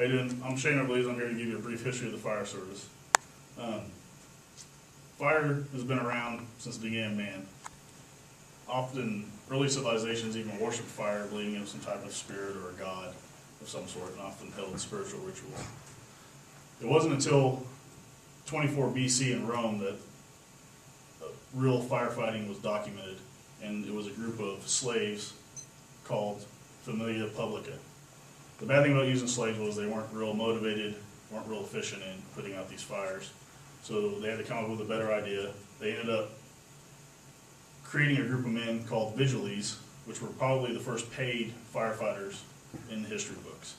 How you doing? I'm Shane O'Blees. I'm here to give you a brief history of the fire service. Fire has been around since the beginning of man. Often, early civilizations even worshiped fire, believing it was some type of spirit or a god of some sort, and often held spiritual rituals. It wasn't until 24 BC in Rome that real firefighting was documented, and it was a group of slaves called Familia Publica. The bad thing about using slaves was they weren't real motivated, weren't real efficient in putting out these fires. So they had to come up with a better idea. They ended up creating a group of men called vigiles, which were probably the first paid firefighters in the history books.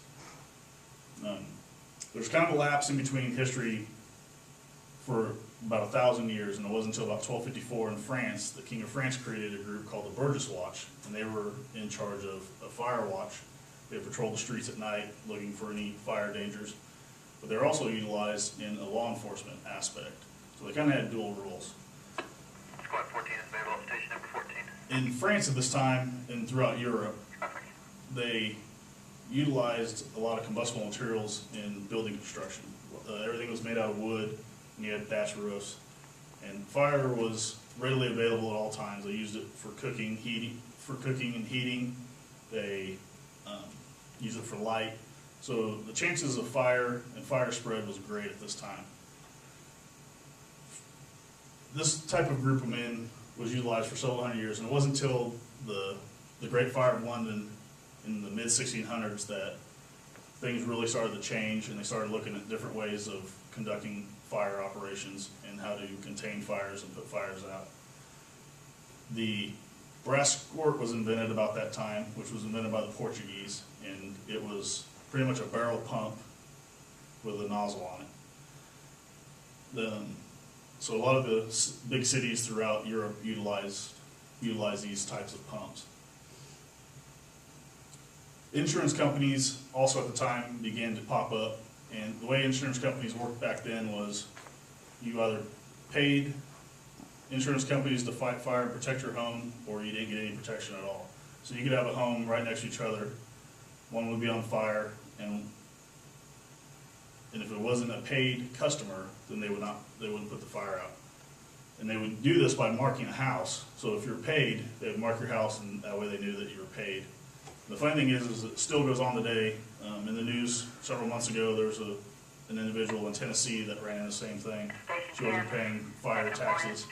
There's kind of a lapse in between history for about 1,000 years, and it wasn't until about 1254 in France, the King of France created a group called the Burgess Watch, and they were in charge of a fire watch. They patrolled the streets at night looking for any fire dangers, but they're also utilized in a law enforcement aspect. So they kind of had dual roles. Squad 14 is available at station number 14. In France at this time, and throughout Europe, they utilized a lot of combustible materials in building construction. Everything was made out of wood, and you had thatch roofs. And fire was readily available at all times. They used it for cooking, and heating. They used it for light. So the chances of fire and fire spread was great at this time. This type of group of men was utilized for several hundred years, and it wasn't until the Great Fire of London in the mid-1600s that things really started to change, and they started looking at different ways of conducting fire operations and how to contain fires and put fires out. The brass squirt was invented about that time, which was invented by the Portuguese, and it was pretty much a barrel pump with a nozzle on it. So a lot of the big cities throughout Europe utilize these types of pumps. Insurance companies also at the time began to pop up, and the way insurance companies worked back then was you either paid insurance companies to fight fire and protect your home, or you didn't get any protection at all. So you could have a home right next to each other, one would be on fire, and if it wasn't a paid customer, then they wouldn't put the fire out. And they would do this by marking a house. So if you're paid, they would mark your house, and that way they knew that you were paid. The funny thing is it still goes on today. In the news several months ago, there was an individual in Tennessee that ran into the same thing. She wasn't paying fire taxes.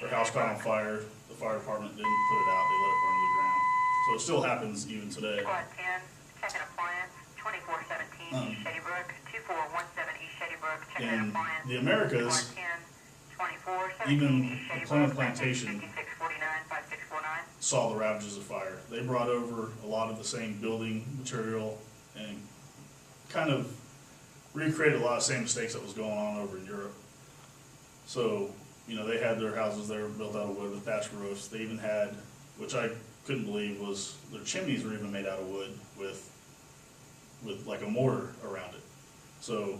Her house caught on fire. The fire department didn't put it out. They let it burn to the ground. So it still happens even today. Squad 10, second appliance, 2417 East Shady Brook, 2417 East Shady Brook, check that In appliance. the Americas, Squad 10, 2417 even East Shady the Plymouth Brook, Plantation 5649, 5649. saw the ravages of fire. They brought over a lot of the same building material and kind of recreated a lot of the same mistakes that was going on over in Europe. So, they had their houses there built out of wood with thatch roofs. They even had, which I couldn't believe, was their chimneys were even made out of wood with like a mortar around it. So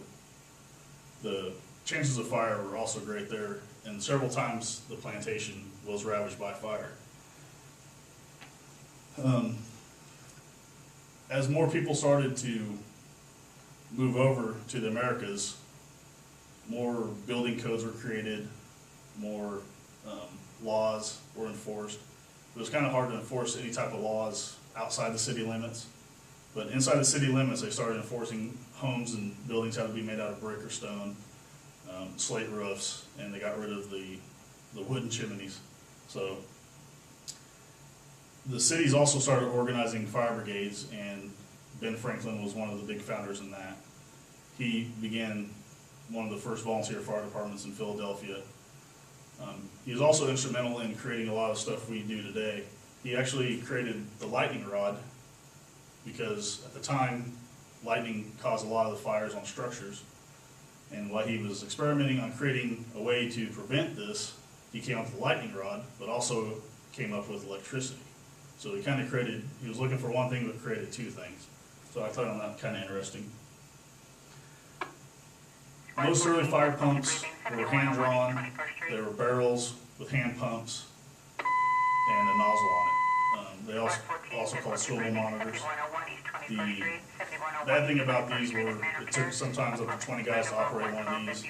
the chances of fire were also great there, and several times the plantation was ravaged by fire. As more people started to move over to the Americas, more building codes were created, more laws were enforced. It was kind of hard to enforce any type of laws outside the city limits, but inside the city limits they started enforcing homes and buildings had to be made out of brick or stone, slate roofs, and they got rid of the wooden chimneys. So the cities also started organizing fire brigades, and Ben Franklin was one of the big founders in that. He began one of the first volunteer fire departments in Philadelphia. He was also instrumental in creating a lot of stuff we do today. He actually created the lightning rod because at the time, lightning caused a lot of the fires on structures. And while he was experimenting on creating a way to prevent this, he came up with the lightning rod, but also came up with electricity. So he kind of he was looking for one thing, but created two things. So I found that kind of interesting. Most early fire pumps were hand-drawn. They were barrels with hand pumps and a nozzle on it. They also called swivel monitors. The bad thing about these were, it took sometimes up to 20 guys to operate one of these.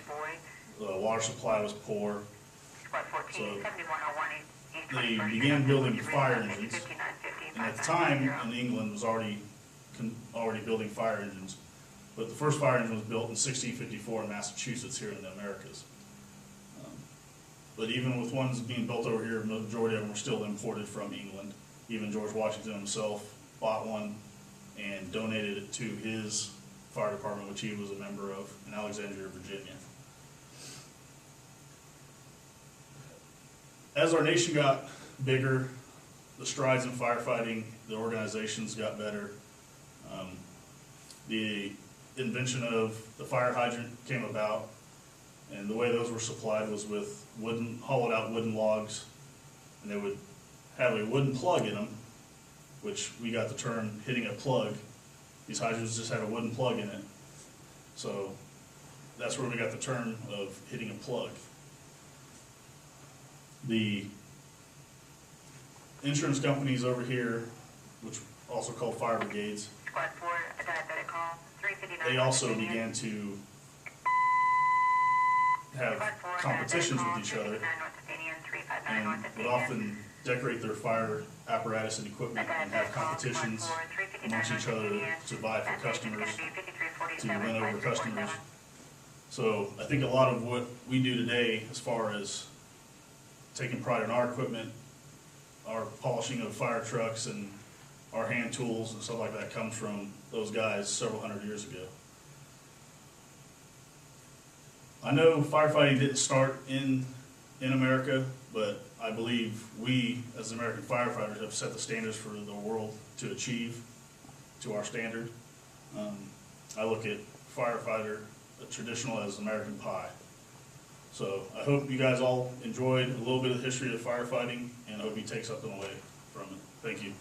The water supply was poor. So they began building fire engines. And at the time, in England, was already building fire engines. But the first fire engine was built in 1654 in Massachusetts, here in the Americas. But even with ones being built over here, the majority of them were still imported from England. Even George Washington himself bought one and donated it to his fire department, which he was a member of in Alexandria, Virginia. As our nation got bigger, the strides in firefighting, the organizations got better. The invention of the fire hydrant came about, and the way those were supplied was with hollowed out wooden logs, and they would have a wooden plug in them, which we got the term hitting a plug. These hydrants just had a wooden plug in it. So that's where we got the term of hitting a plug. The insurance companies over here, which also called fire brigades, Squad 4, a diabetic call, 359. they also began to have competitions with each other and would often decorate their fire apparatus and equipment and have competitions amongst each other to vie for customers, to win over customers. So I think a lot of what we do today, as far as taking pride in our equipment, our polishing of fire trucks and our hand tools and stuff like that, comes from those guys several hundred years ago. I know firefighting didn't start in America, but I believe we, as American firefighters, have set the standards for the world to achieve to our standard. I look at firefighter, traditional, as American pie. So I hope you guys all enjoyed a little bit of the history of firefighting, and I hope you take something away from it. Thank you.